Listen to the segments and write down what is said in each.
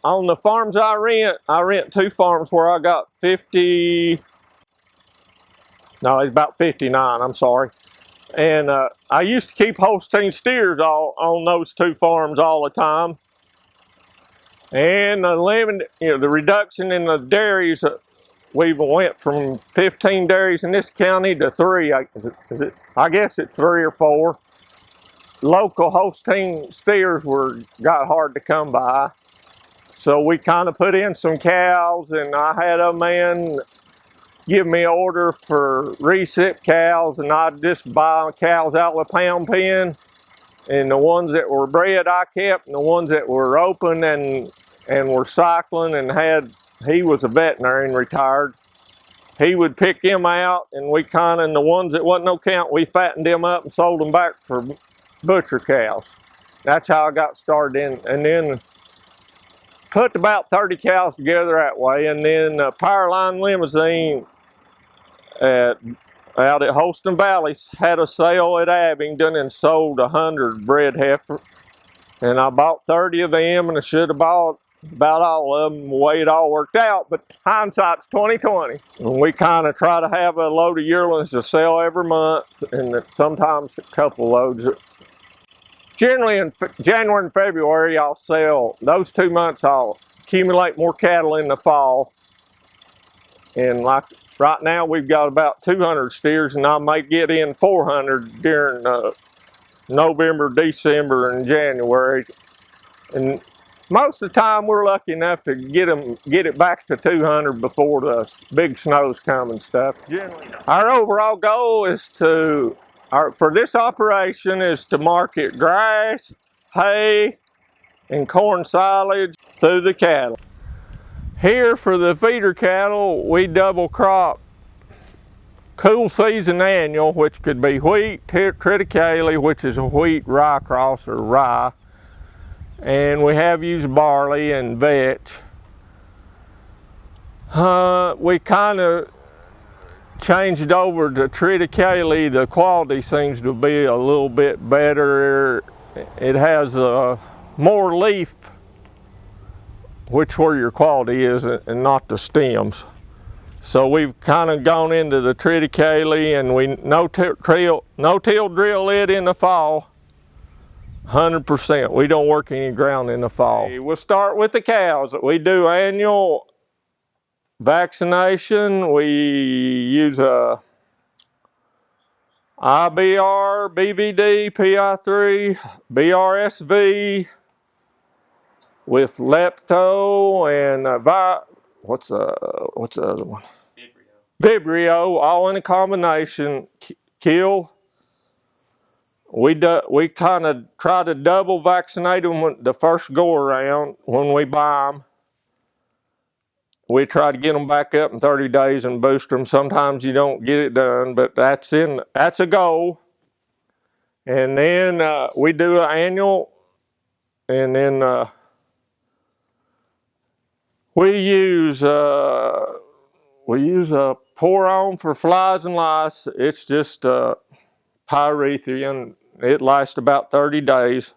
on the farms I rent 2 farms where I got 50, no, it's about 59, I'm sorry. And I used to keep Holstein steers all on those 2 farms all the time. And the reduction in the dairies, we went from 15 dairies in this county to 3. I guess it's 3 or 4. Local Holstein steers got hard to come by. So we kind of put in some cows, and I had a man give me an order for recip cows, and I'd just buy cows out of the pound pen. And the ones that were bred I kept, and the ones that were open and were cycling and he was a veterinarian, retired. He would pick them out, and and the ones that wasn't no count, we fattened them up and sold them back for butcher cows. That's how I got started and then put about 30 cows together that way. And then Powerline Limousine out at Holston Valley had a sale at Abingdon and sold 100 bred heifer. And I bought 30 of them, and I should have bought about all of them the way it all worked out, but hindsight's 20/20. And we kind of try to have a load of yearlings to sell every month, and sometimes a couple loads. Generally in January and February I'll sell. Those 2 months I'll accumulate more cattle in the fall. And like right now we've got about 200 steers, and I may get in 400 during November, December, and January. And most of the time we're lucky enough to get it back to 200 before the big snows come and stuff. Our overall goal is for this operation is to market grass, hay, and corn silage through the cattle. Here for the feeder cattle, we double crop cool season annual, which could be wheat, triticale, which is a wheat rye cross or rye. And we have used barley and vetch. We kind of changed over to triticale. The quality seems to be a little bit better. It has more leaf, which where your quality is, and not the stems. So we've kind of gone into the triticale, and we no-till drill it in the fall. 100%. We don't work any ground in the fall. We'll start with the cows. We do annual vaccination. We use a IBR, BVD, PI3, BRSV with lepto and what's the other one? Vibrio, all in a combination. Kill. We kind of try to double vaccinate them the first go around when we buy them. We try to get them back up in 30 days and boost them. Sometimes you don't get it done, but that's a goal. And then we do an annual, and then we use a pour-on for flies and lice. It's just pyrethrin. It lasts about 30 days.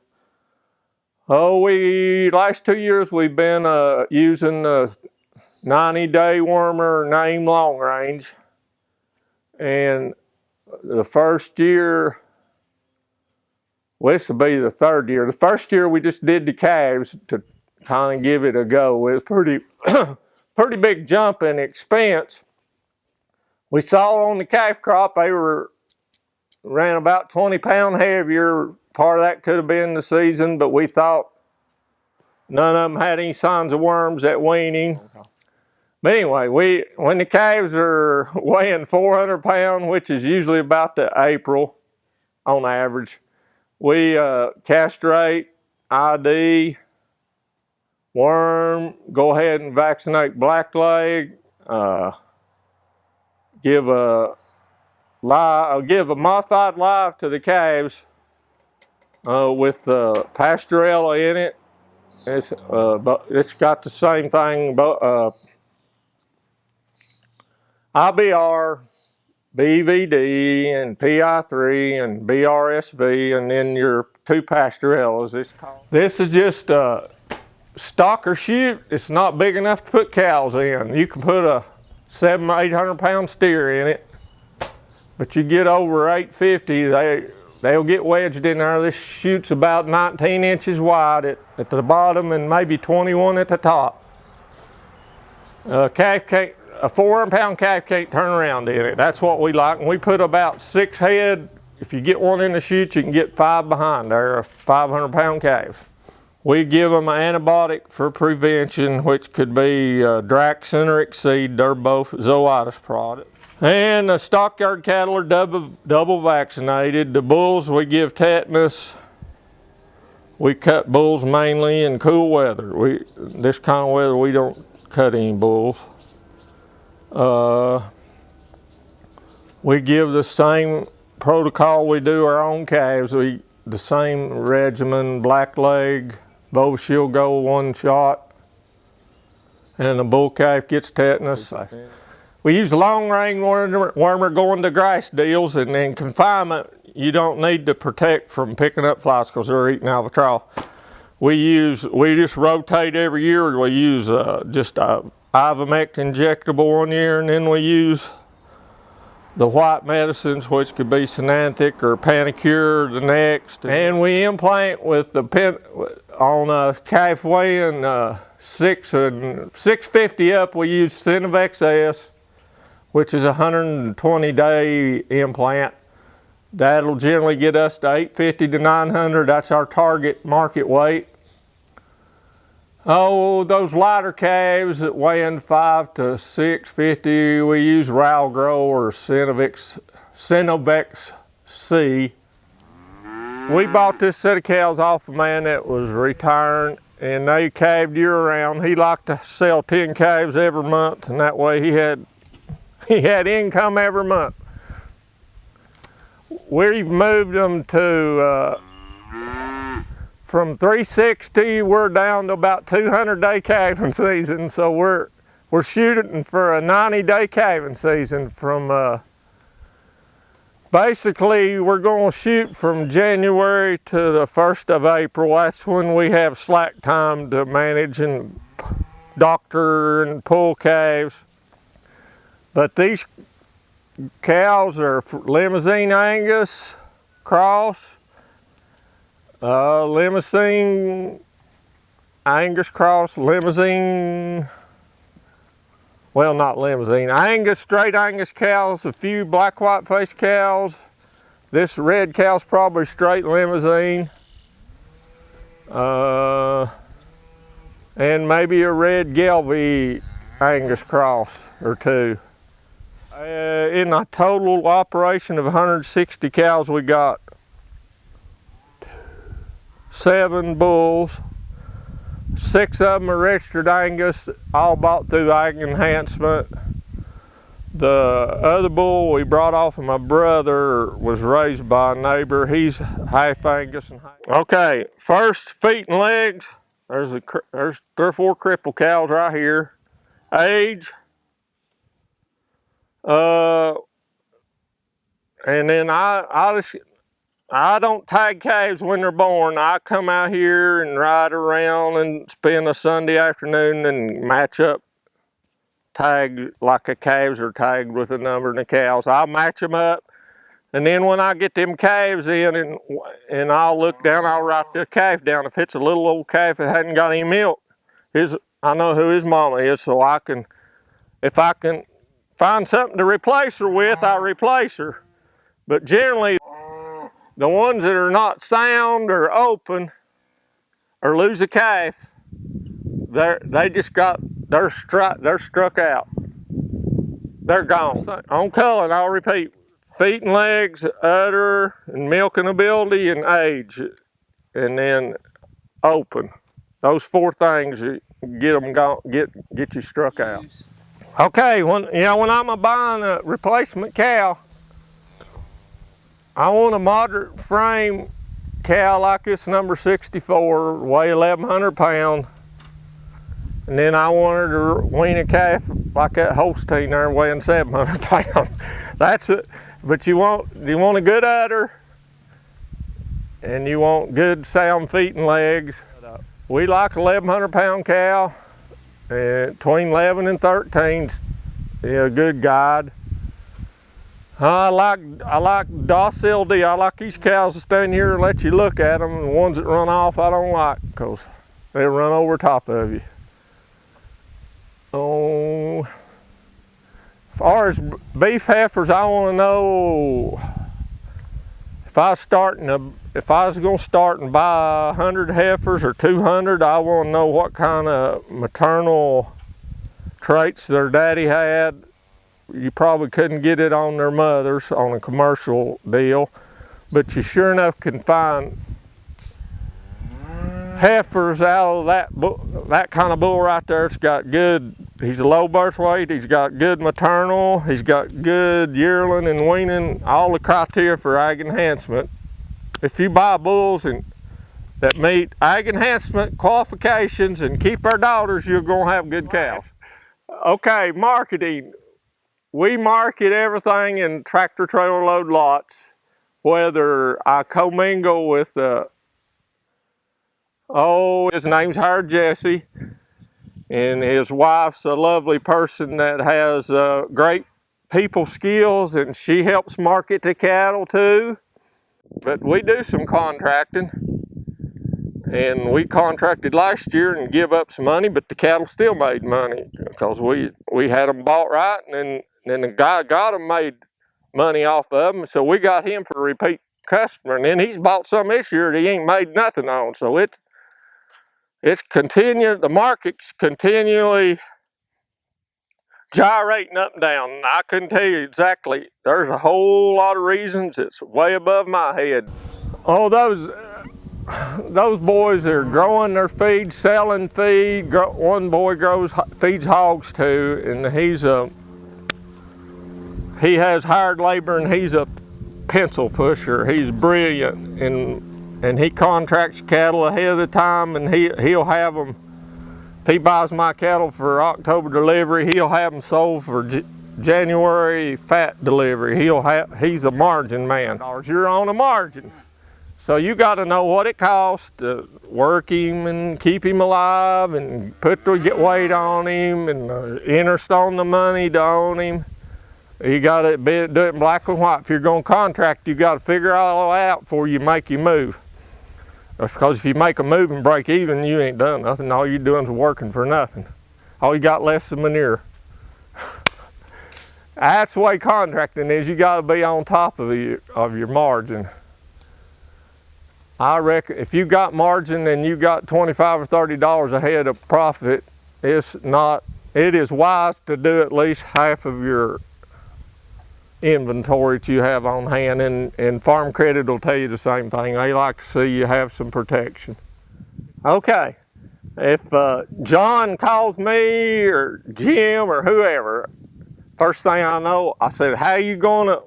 Last 2 years we've been using the 90-day wormer name long range. And the first year, well, this will be the 3rd year. The first year we just did the calves to kind of give it a go. It was pretty big jump in expense. We saw on the calf crop they ran about 20 pounds heavier. Part of that could have been the season, but we thought none of them had any signs of worms at weaning. Okay. But anyway, when the calves are weighing 400 pounds, which is usually about the April on average, we castrate, ID, worm, go ahead and vaccinate blackleg, give a modified live to the calves with Pastorella in it. It's got the same thing, IBR, BVD, and PI3, and BRSV, and then your 2 Pastorellas. This is just stock or chute, it's not big enough to put cows in. You can put a 700 or 800 pound steer in it, but you get over 850, they'll get wedged in there. This chute's about 19 inches wide at the bottom and maybe 21 at the top. A 400 pound calf can't turn around in it. That's what we like. And we put about 6 head. If you get one in the chute, you can get 5 behind there, a 500 pound calf. We give them an antibiotic for prevention, which could be Draxxin or Exceed. They're both zooitis products. And the stockyard cattle are double vaccinated. The bulls, we give tetanus. We cut bulls mainly in cool weather. This kind of weather, we don't cut any bulls. We give the same protocol we do our own calves. The same regimen, black leg, Bovishield go 1 shot, and the bull calf gets tetanus. We use long range when we're going to grass deals, and in confinement, you don't need to protect from picking up flies because they're eating out of a trough. We just rotate every year. We use just a Ivomect injectable 1 year, and then we use the white medicines, which could be Synanthic or Panicure the next. And we implant with the on a calf weighing 650 up, we use Synovex S, which is a 120-day implant. That'll generally get us to 850 to 900. That's our target market weight. Oh, those lighter calves that weighing 5 to 650, we use Ralgro or Synovex C. We bought this set of cows off a man that was retiring, and they calved year round. He liked to sell 10 calves every month, and that way he had income every month. We've moved them to from 360, we're down to about 200-day calving season. So we're shooting for a 90-day calving season. From basically, we're going to shoot from January to the 1st of April. That's when we have slack time to manage and doctor and pull calves. But these cows are Limousine Angus cross, Limousine Angus cross, Limousine, well, not Limousine, Angus, straight Angus cows, a few black white face cows. This red cow's probably straight Limousine. And maybe a red Gelby Angus cross or two. In a total operation of 160 cows, we got 7 bulls. 6 of them are registered Angus, all bought through Ag Enhancement. The other bull we brought off of my brother was raised by a neighbor. He's half Angus and half. Okay, first feet and legs. There's 3 or 4 cripple cows right here. Age. And then I don't tag calves when they're born. I come out here and ride around and spend a Sunday afternoon and match up, tag like the calves are tagged with a number of the cows. I'll match them up, and then when I get them calves in and I'll look down, I'll write the calf down. If it's a little old calf that hadn't got any milk, I know who his mama is, so if I can find something to replace her with, I'll replace her. But generally, the ones that are not sound or open or lose a calf, they're struck out. They're gone. On culling, I'll repeat, feet and legs, udder and milking ability and age, and then open. Those 4 things get them gone, get you struck out. Okay, when I'm buying a replacement cow, I want a moderate frame cow like this number 64, weigh 1,100 pounds. And then I want her to wean a calf like that Holstein there weighing 700 pounds. That's it. But you want a good udder, and you want good sound feet and legs. We like 1,100 pound cow, and between 11 and 13's a good guide. I like docile deal. I like these cows to stand here and let you look at them. The ones that run off I don't like because they run over top of you. Oh, as far as beef heifers, I want to know if I was going to start and buy 100 heifers or 200, I want to know what kind of maternal traits their daddy had. You probably couldn't get it on their mothers on a commercial deal, but you sure enough can find heifers out of that kind of bull right there. It's got good, he's a low birth weight, he's got good maternal, he's got good yearling and weaning, all the criteria for ag enhancement. If you buy bulls that meet ag enhancement qualifications and keep our daughters, you're gonna have good cows. Okay, marketing. We market everything in tractor trailer load lots, whether I commingle with, his name's Hired Jesse, and his wife's a lovely person that has great people skills, and she helps market the cattle too. But we do some contracting, and we contracted last year and give up some money, but the cattle still made money because we had them bought right, and then the guy got them, made money off of them, so we got him for a repeat customer, and then he's bought some this year that he ain't made nothing on. So it's continued, the market's continually gyrating up and down. And I couldn't tell you exactly. There's a whole lot of reasons. It's way above my head. Oh, those boys are growing their feed, selling feed. One boy feeds hogs too, and he has hired labor, and he's a pencil pusher. He's brilliant, and he contracts cattle ahead of the time, and he'll have them. If he buys my cattle for October delivery, he'll have them sold for January fat delivery. He's a margin man. You're on a margin, so you got to know what it costs to work him and keep him alive, and get weight on him, and interest on the money to own him. You got to do it in black and white. If you're going to contract, you got to figure all out before you make your move. Because if you make a move and break even, you ain't done nothing. All you're doing is working for nothing. All you got left is manure. That's the way contracting is. You got to be on top of your margin. I reckon if you got margin and you got $25 or $30 ahead of profit, it is wise to do at least half of your inventory that you have on hand, and Farm Credit will tell you the same thing. They like to see you have some protection. Okay, if John calls me or Jim or whoever, first thing I know, I said,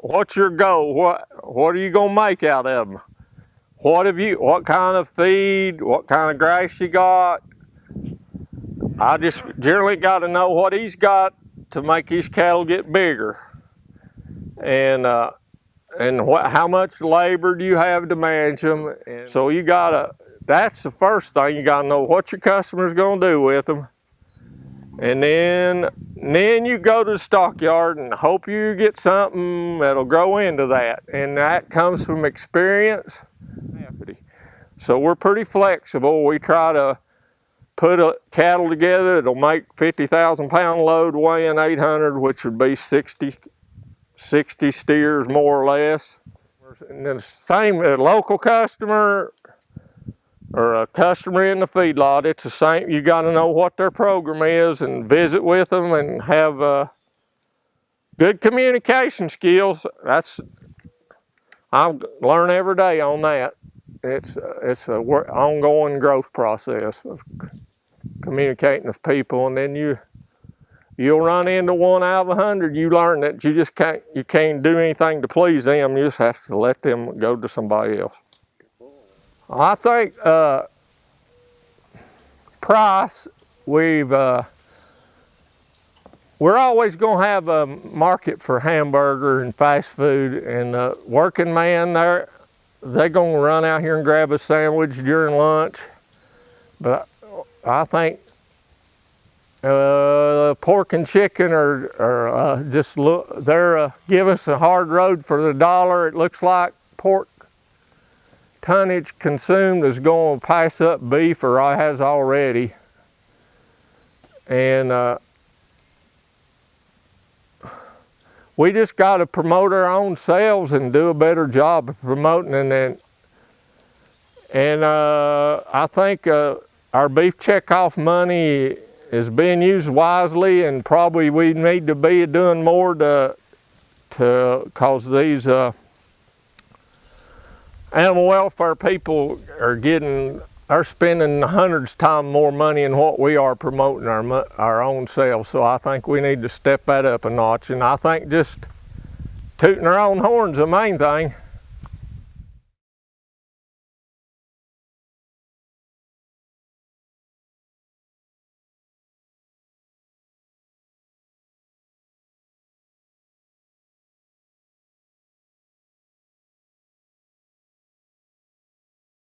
what's your goal? What are you gonna make out of them? What kind of feed, what kind of grass you got? I just generally got to know what he's got to make his cattle get bigger. And how much labor do you have to manage them? And so that's the first thing. You gotta know what your customer's gonna do with them. And then you go to the stockyard and hope you get something that'll grow into that. And that comes from experience. So we're pretty flexible. We try to put a cattle together that'll make 50,000 pound load weighing 800, which would be 60 steers more or less. And then the same, a local customer or a customer in the feedlot, it's the same. You got to know what their program is and visit with them and have good communication skills. I learn every day on that. It's an ongoing growth process of communicating with people, and then you'll run into one out of 100. You learn that you can't do anything to please them. You just have to let them go to somebody else. I think price, we're always going to have a market for hamburger and fast food, and the working man they're going to run out here and grab a sandwich during lunch. But I think pork and chicken are just look, they're give us a hard road for the dollar. It looks like pork tonnage consumed is going to pass up beef, or has already. And we just got to promote our own sales and do a better job of promoting it. And I think our beef checkoff money is being used wisely, and probably we need to be doing more to cause these animal welfare people are spending hundreds of times more money than what we are promoting our own sales. So I think we need to step that up a notch, and I think just tooting our own horns is the main thing.